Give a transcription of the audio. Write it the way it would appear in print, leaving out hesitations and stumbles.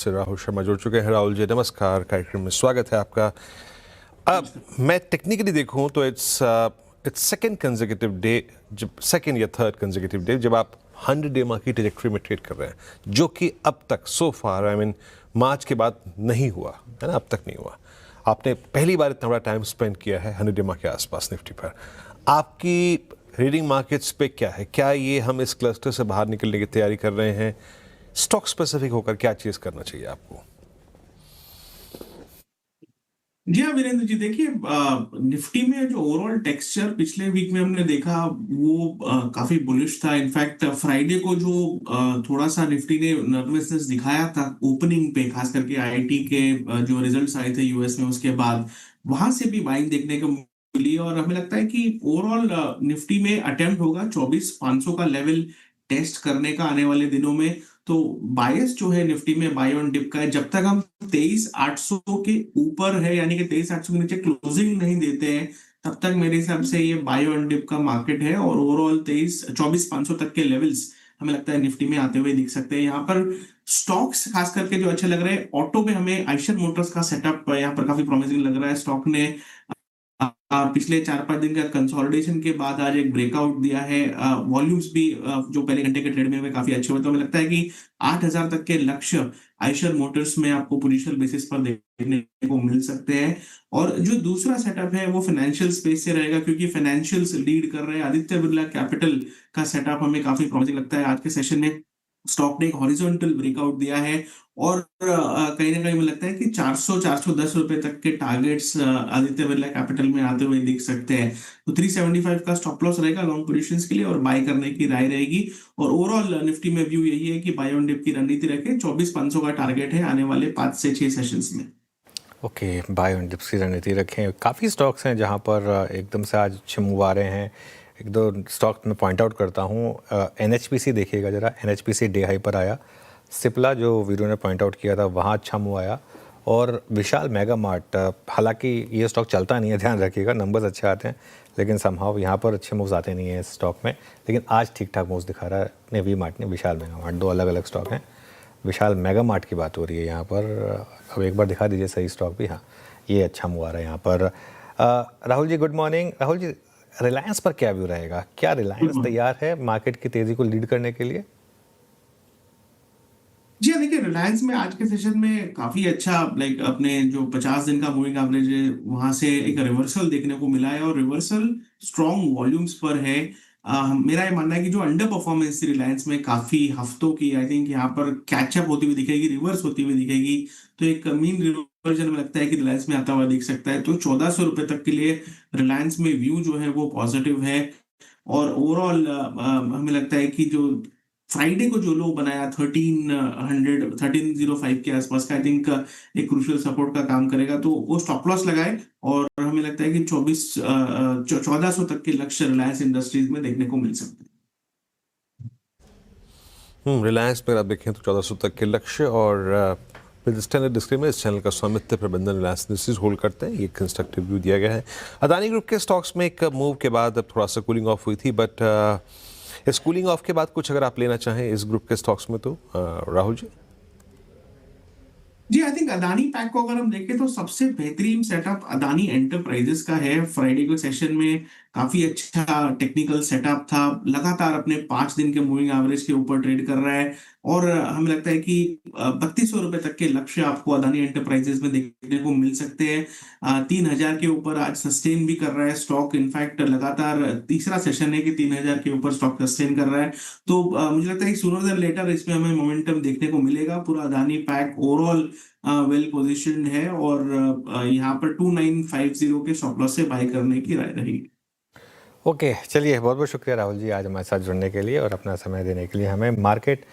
से राहुल शर्मा जुड़ चुके हैं। राहुल जी नमस्कार, कार्यक्रम में स्वागत है आपका। अब मैं टेक्निकली देखूं तो इट्स सेकंड कंसेक्यूटिव डे, जब सेकंड या थर्ड कंसेक्यूटिव डे जब आप 100 डे मार्क की ट्रैजेक्टरी में ट्रेड कर रहे हैं, जो कि अब तक सो फार आई मीन मार्च के बाद नहीं हुआ है ना, अब तक नहीं हुआ। आपने पहली बार इतना बड़ा टाइम स्पेंड किया है 100 डे मार्क के आसपास निफ्टी पर। आपकी रीडिंग मार्केट्स पे क्या है? क्या ये हम इस क्लस्टर से बाहर निकलने की तैयारी कर रहे हैं? स्टॉक स्पेसिफिक होकर क्या चीज करना चाहिए आपको? जी हाँ वीरेंद्र जी, देखिए निफ्टी में जो ओवरऑल टेक्सचर पिछले वीक में हमने देखा वो काफी बुलिश था। इनफैक्ट फ्राइडे को जो थोड़ा सा निफ्टी ने नर्वसनेस दिखाया था ओपनिंग पे, खास करके आईटी के जो रिजल्ट्स आए थे यूएस में, उसके बाद वहां से भी बाइंग देखने को मिली। और हमें लगता है कि ओवरऑल निफ्टी में अटेम्प्ट होगा 24,500 का लेवल टेस्ट करने का आने वाले दिनों में। तो बायस जो है निफ्टी में बाय ऑन डिप का है। जब तक हम 23,800 के ऊपर है, यानी कि 23,800 के नीचे क्लोजिंग नहीं देते हैं, तब तक मेरे हिसाब से ये बाय ऑन डिप का मार्केट है। और ओवरऑल 24,500 तक के लेवल्स हमें लगता है निफ्टी में आते हुए दिख सकते हैं। यहाँ पर स्टॉक्स खास करके जो अच्छे लग रहे हैं, ऑटो में हमें आइशर मोटर्स का सेटअप यहाँ पर काफी प्रॉमिसिंग लग रहा है। स्टॉक ने पिछले 4-5 दिन का कंसोलिडेशन के बाद आज एक ब्रेकआउट दिया है। वॉल्यूम्स भी जो पहले घंटे के ट्रेड में हमें काफी अच्छे हुए, तो हमें लगता है कि 8,000 तक के लक्ष्य आइशर मोटर्स में आपको पोजिशनल बेसिस पर देखने को मिल सकते हैं। और जो दूसरा सेटअप है वो फाइनेंशियल स्पेस से रहेगा, क्योंकि फाइनेंशियल्स लीड कर रहे हैं। आदित्य बिरला कैपिटल का सेटअप हमें काफी प्रॉमिसिंग लगता है। आज के सेशन में स्टॉक ने एक हॉरिजॉन्टल ब्रेकआउट दिया है और कहीं ना कहीं मुझे लगता है कि 400-410 रुपए तक के टारगेट्स आदित्य बिरला कैपिटल में आते हुए दिख सकते हैं। तो 375 का स्टॉप लॉस रहेगा लॉन्ग पोजीशंस के लिए, और बाय करने की राय रहेगी। और ओवरऑल निफ्टी में व्यू यही है कि बाय ऑन डिप की रणनीति रखें। 24,500 का टारगेट है आने वाले 5 से 6 सेशंस में। ओके, बाय ऑन डिप्स की रणनीति रखें। काफ़ी स्टॉक्स हैं जहां पर एकदम से आज अच्छे मूव आ रहे हैं। एक दो स्टॉक मैं पॉइंट आउट करता हूं। एनएचपीसी देखिएगा ज़रा, एनएचपीसी डे हाई पर आया। सिप्ला जो वीडियो ने पॉइंट आउट किया था वहाँ अच्छा मूव आया। और विशाल मेगा मार्ट, हालांकि ये स्टॉक चलता नहीं है, ध्यान रखिएगा, नंबर्स अच्छे आते हैं लेकिन समहाउ यहाँ पर अच्छे मूव्स आते नहीं हैं इस स्टॉक में। लेकिन आज ठीक ठाक मूव्स दिखा रहा है नेवी मार्ट ने, विशाल मेगा मार्ट, दो अलग अलग स्टॉक हैं। विशाल मेगा मार्ट की बात हो रही है यहाँ पर। अब एक बार दिखा दीजिए सही स्टॉक भी। हाँ, ये अच्छा मूव आ रहा है यहाँ पर। Rahul ji good morning. राहुल जी, रिलायंस पर क्या व्यू रहेगा? क्या रिलायंस तैयार है मार्केट की तेजी को लीड करने के लिए? जी हाँ, देखिए रिलायंस में आज के सेशन में काफी अच्छा, लाइक अपने जो 50 दिन का मूविंग एवरेज है वहां से एक रिवर्सल देखने को मिला है, और रिवर्सल स्ट्रॉन्ग वॉल्यूम्स पर है। मेरा ये मानना है कि जो अंडर परफॉर्मेंस थी रिलायंस में काफी हफ्तों की, आई थिंक यहाँ पर कैचअप होती हुई दिखेगी, रिवर्स होती हुई दिखेगी। तो एक मीन रिवर्जन में लगता है कि रिलायंस में आता हुआ दिख सकता है। तो 1,400 रुपए तक के लिए रिलायंस में व्यू जो है वो पॉजिटिव है। और ओवरऑल हमें लगता है कि जो फ्राइडे को जो लो बनाया 1305 के आसपास का, आई थिंक एक क्रूशियल सपोर्ट का काम करेगा। तो वो स्टॉप लॉस लगाए, और हमें लगता है कि 1400 तक के लक्ष्य रिलायंस इंडस्ट्रीज में देखने को मिल सकते हैं। रिलायंस पर आप देखें तो 1400 तक के लक्ष्य। और स्टैंडर्ड डिस्क्लेमर, इस चैनल का स्वामित्व प्रबंधन रिलायंस इंडस्ट्रीज होल्ड करते हैं। ये कंस्ट्रक्टिव व्यू दिया गया है। अदानी ग्रुप के स्टॉक्स में एक मूव के बाद अब थोड़ा सा कूलिंग ऑफ हुई थी, बट इस कूलिंग ऑफ के बाद कुछ अगर आप लेना चाहें इस ग्रुप के स्टॉक्स में तो राहुल जी। जी, आई थिंक अदानी पैक को अगर हम देखें तो सबसे बेहतरीन सेटअप अदानी एंटरप्राइजेस का है। फ्राइडे के सेशन में काफी अच्छा टेक्निकल सेटअप था, लगातार अपने 5 दिन के मूविंग एवरेज के ऊपर ट्रेड कर रहा है। और हमें लगता है कि 3,200 रुपए तक के लक्ष्य आपको अदानी एंटरप्राइजेस में देखने को मिल सकते हैं। 3,000 के ऊपर आज सस्टेन भी कर रहा है स्टॉक। इनफैक्ट लगातार तीसरा सेशन है कि 3,000 के ऊपर स्टॉक सस्टेन कर रहा है। तो मुझे लगता है कि सूनर देन लेटर इसमें हमें मोमेंटम देखने को मिलेगा। पूरा अदानी पैक ओवरऑल वेल पोजिशन्ड है, और यहाँ पर 2,950 के स्टॉप लॉस से बाय करने की राय रहेगी। ओके, चलिए, बहुत बहुत शुक्रिया राहुल जी आज हमारे साथ जुड़ने के लिए और अपना समय देने के लिए हमें। मार्केट